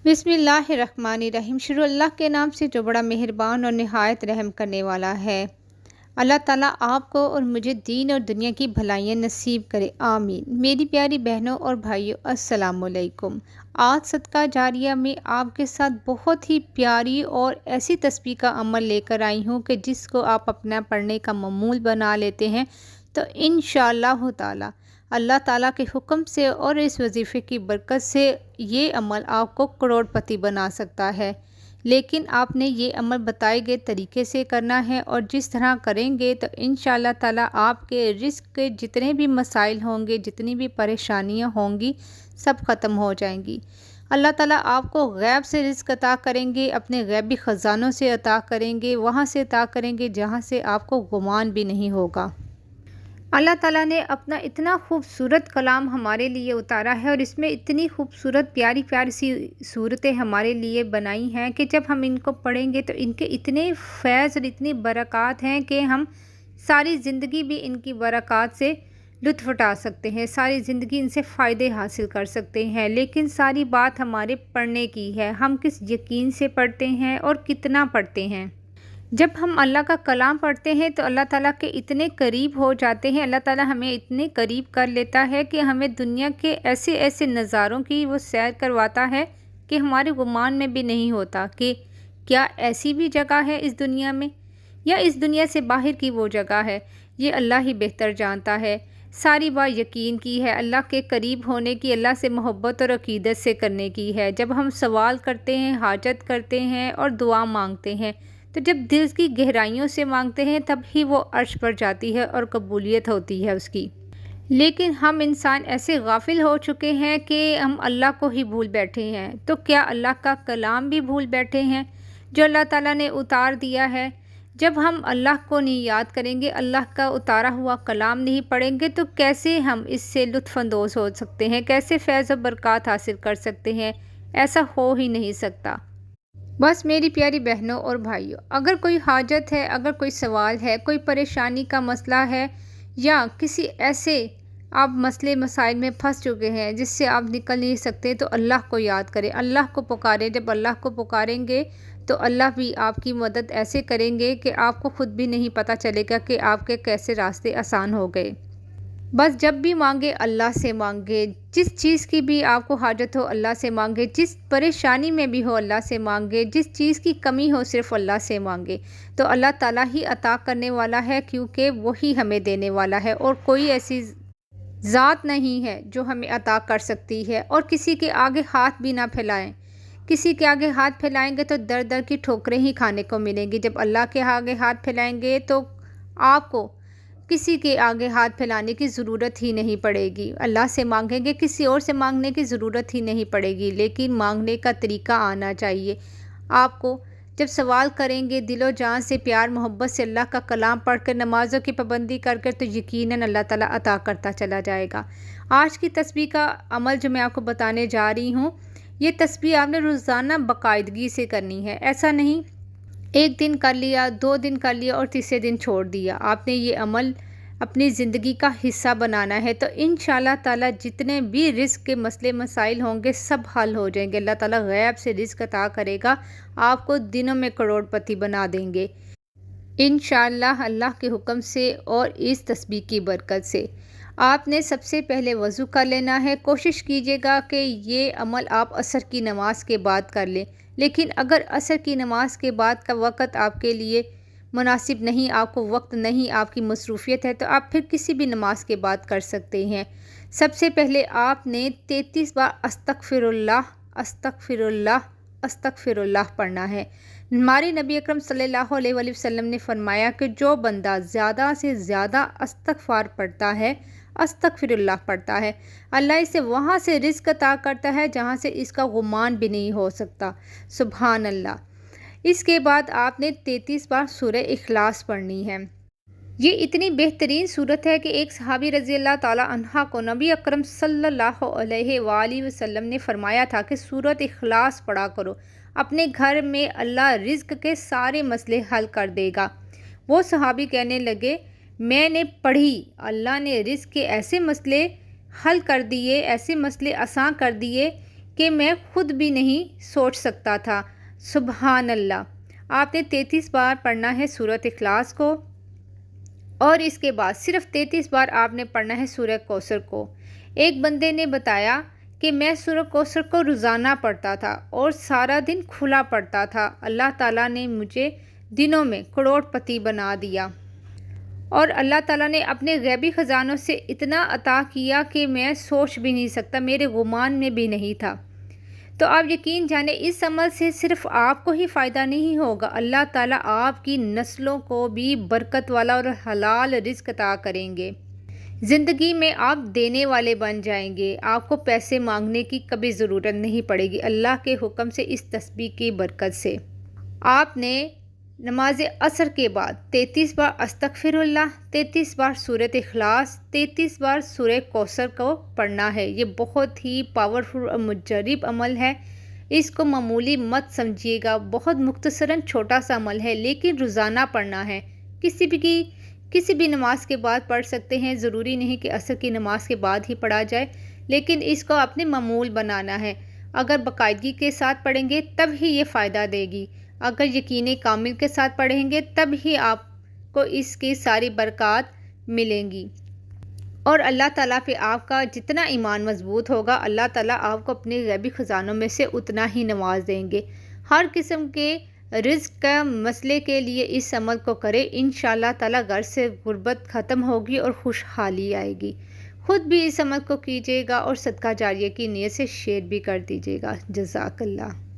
बिस्मिल्लाहिर्रहमानिर्रहीम। शुरू अल्लाह के नाम से जो बड़ा मेहरबान और निहायत रहम करने वाला है। अल्लाह ताला आपको और मुझे दीन और दुनिया की भलाइयाँ नसीब करे, आमीन। मेरी प्यारी बहनों और भाइयों, अस्सलाम वालेकुम। आज सदका जारिया में आपके साथ बहुत ही प्यारी और ऐसी तस्बीह का अमल लेकर आई हूँ कि जिसको आप अपना पढ़ने का मामूल बना लेते हैं तो इंशाअल्लाह ताला अल्लाह ताला के हुक्म से और इस वजीफ़े की बरकत से ये अमल आपको करोड़पति बना सकता है। लेकिन आपने ये अमल बताए गए तरीके से करना है और जिस तरह करेंगे तो इंशाअल्लाह ताला आपके रिस्क के जितने भी मसाइल होंगे, जितनी भी परेशानियां होंगी, सब ख़त्म हो जाएंगी। अल्लाह ताला आपको गैब से रिस्क अता करेंगे, अपने गैबी ख़जानों से अता करेंगे, वहाँ से अता करेंगे जहाँ से आपको गुमान भी नहीं होगा। अल्लाह ताला ने अपना इतना खूबसूरत कलाम हमारे लिए उतारा है और इसमें इतनी खूबसूरत प्यारी प्यारी सी सूरतें हमारे लिए बनाई हैं कि जब हम इनको पढ़ेंगे तो इनके इतने फैज़ और इतनी बरक़ात हैं कि हम सारी ज़िंदगी भी इनकी बरक़ात से लुत्फ़ उठा सकते हैं, सारी ज़िंदगी इनसे फ़ायदे हासिल कर सकते हैं। लेकिन सारी बात हमारे पढ़ने की है, हम किस यकीन से पढ़ते हैं और कितना पढ़ते हैं। जब हम अल्लाह का कलाम पढ़ते हैं तो अल्लाह ताला के इतने करीब हो जाते हैं, अल्लाह ताला हमें इतने करीब कर लेता है कि हमें दुनिया के ऐसे ऐसे नज़ारों की वो सैर करवाता है कि हमारे गुमान में भी नहीं होता कि क्या ऐसी भी जगह है इस दुनिया में, या इस दुनिया से बाहर की वो जगह है। ये अल्लाह ही बेहतर जानता है। सारी बात यकीन की है, अल्लाह के करीब होने की, अल्लाह से मोहब्बत और अकीदत से करने की है। जब हम सवाल करते हैं, हाजत करते हैं और दुआ मांगते हैं तो जब दिल की गहराइयों से मांगते हैं तब ही वो अर्श पर जाती है और कबूलियत होती है उसकी। लेकिन हम इंसान ऐसे गाफिल हो चुके हैं कि हम अल्लाह को ही भूल बैठे हैं। तो क्या अल्लाह का कलाम भी भूल बैठे हैं जो अल्लाह ताला ने उतार दिया है। जब हम अल्लाह को नहीं याद करेंगे, अल्लाह का उतारा हुआ कलाम नहीं पढ़ेंगे तो कैसे हम इससे लुत्फ़अंदोज़ हो सकते हैं, कैसे फैज़ और बरक़ात हासिल कर सकते हैं। ऐसा हो ही नहीं सकता। बस मेरी प्यारी बहनों और भाइयों, अगर कोई हाजत है, अगर कोई सवाल है, कोई परेशानी का मसला है, या किसी ऐसे आप मसले मसाइल में फंस चुके हैं जिससे आप निकल नहीं सकते, तो अल्लाह को याद करें, अल्लाह को पुकारें। जब अल्लाह को पुकारेंगे तो अल्लाह भी आपकी मदद ऐसे करेंगे कि आपको ख़ुद भी नहीं पता चलेगा कि आपके कैसे रास्ते आसान हो गए। बस जब भी मांगे अल्लाह से मांगे, जिस चीज़ की भी आपको हाजत हो अल्लाह से मांगे, जिस परेशानी में भी हो अल्लाह से मांगे, जिस चीज़ की कमी हो सिर्फ अल्लाह से मांगे, तो अल्लाह ताला ही अता करने वाला है, क्योंकि वही हमें देने वाला है और कोई ऐसी ज़ात नहीं है जो हमें अता कर सकती है। और किसी के आगे हाथ भी ना फैलाएं। किसी के आगे हाथ फैलाएंगे तो दर दर की ठोकरें ही खाने को मिलेंगी। जब अल्लाह के आगे हाथ फैलाएंगे तो आपको किसी के आगे हाथ फैलाने की ज़रूरत ही नहीं पड़ेगी। अल्लाह से मांगेंगे, किसी और से मांगने की ज़रूरत ही नहीं पड़ेगी। लेकिन मांगने का तरीका आना चाहिए आपको। जब सवाल करेंगे दिलो जान से, प्यार मोहब्बत से, अल्लाह का कलाम पढ़कर, नमाज़ों की पाबंदी कर कर, तो यकीनन अल्लाह ताला अता करता चला जाएगा। आज की तस्बीह का अमल जो मैं आपको बताने जा रही हूँ, ये तस्बीह आपने रोज़ाना बाकायदगी से करनी है। ऐसा नहीं एक दिन कर लिया, 2 दिन कर लिया और तीसरे दिन छोड़ दिया। आपने ये अमल अपनी ज़िंदगी का हिस्सा बनाना है तो इंशाअल्लाह ताला जितने भी रिस्क के मसले मसाइल होंगे सब हल हो जाएंगे। अल्लाह ताला गैब से रिस्क अता करेगा, आपको दिनों में करोड़पति बना देंगे इंशाअल्लाह, अल्लाह के हुक्म से और इस तस्बीह की बरकत से। आपने सबसे पहले वज़ू कर लेना है। कोशिश कीजिएगा कि ये अमल आप असर की नमाज़ के बाद कर लें। लेकिन अगर असर की नमाज़ के बाद का वक़्त आपके लिए मुनासिब नहीं, आपको वक्त नहीं, आपकी मसरूफ़ियत है, तो आप फिर किसी भी नमाज के बाद कर सकते हैं। सबसे पहले आपने 33 बार अस्तगफिरुल्लाह अस्तगफिरुल्लाह अस्तगफिरुल्लाह पढ़ना है। हमारे नबी अकरम सल्लल्लाहु अलैहि वसल्लम ने फरमाया कि जो बंदा ज़्यादा से ज़्यादा अस्तगफार पढ़ता है, अस्तगफिरुल्लाह पढ़ता है, अल्लाह इसे वहाँ से रिज़्क़ अता करता है जहाँ से इसका गुमान भी नहीं हो सकता। सुभान अल्लाह। इसके बाद आपने 33 बार सूरह इखलास पढ़नी है। ये इतनी बेहतरीन सूरत है कि एक सहाबी रज़ी अल्लाह ताला अन्हा को नबी अकरम सल्लल्लाहु अलैहि वसल्लम ने फरमाया था कि सूरत इखलास पढ़ा करो, अपने घर में अल्लाह रिज़्क़ के सारे मसले हल कर देगा। वो सहाबी कहने लगे, मैंने पढ़ी, अल्लाह ने रिज़्क़ के ऐसे मसले हल कर दिए, ऐसे मसले आसान कर दिए کہ میں خود بھی نہیں سوچ سکتا تھا۔ سبحان اللہ۔ آپ نے 33 بار پڑھنا ہے سورۃ اخلاص کو، اور اس کے بعد صرف 33 بار آپ نے پڑھنا ہے سورہ کوثر کو۔ ایک بندے نے بتایا کہ میں سورہ کوثر کو روزانہ پڑھتا تھا اور سارا دن کھلا پڑھتا تھا۔ اللہ تعالیٰ نے مجھے دنوں میں کروڑ پتی بنا دیا، اور اللہ تعالیٰ نے اپنے غیبی خزانوں سے اتنا عطا کیا کہ میں سوچ بھی نہیں سکتا، میرے گمان میں بھی نہیں تھا۔ تو آپ یقین جانیں اس عمل سے صرف آپ کو ہی فائدہ نہیں ہوگا، اللہ تعالیٰ آپ کی نسلوں کو بھی برکت والا اور حلال رزق عطا کریں گے۔ زندگی میں آپ دینے والے بن جائیں گے، آپ کو پیسے مانگنے کی کبھی ضرورت نہیں پڑے گی اللہ کے حکم سے، اس تسبیح کی برکت سے۔ آپ نے نماز عصر کے بعد 33 بار استغفر اللہ، 33 بار سورۃ اخلاص، 33 بار سورہ کوثر کو پڑھنا ہے۔ یہ بہت ہی پاورفل اور مجرب عمل ہے، اس کو معمولی مت سمجھیے گا۔ بہت مختصراً چھوٹا سا عمل ہے، لیکن روزانہ پڑھنا ہے۔ کسی بھی نماز کے بعد پڑھ سکتے ہیں، ضروری نہیں کہ عصر کی نماز کے بعد ہی پڑھا جائے، لیکن اس کو اپنے معمول بنانا ہے۔ اگر باقاعدگی کے ساتھ پڑھیں گے تب ہی یہ فائدہ دے گی، اگر یقین کامل کے ساتھ پڑھیں گے تب ہی آپ کو اس کی ساری برکات ملیں گی۔ اور اللہ تعالیٰ پہ آپ کا جتنا ایمان مضبوط ہوگا، اللہ تعالیٰ آپ کو اپنے غیبی خزانوں میں سے اتنا ہی نواز دیں گے۔ ہر قسم کے رزق کا مسئلے کے لیے اس عمل کو کرے، انشاءاللہ تعالیٰ گھر سے غربت ختم ہوگی اور خوشحالی آئے گی۔ خود بھی اس عمل کو کیجیے گا اور صدقہ جاریہ کی نیت سے شیئر بھی کر دیجیے گا۔ جزاک اللہ۔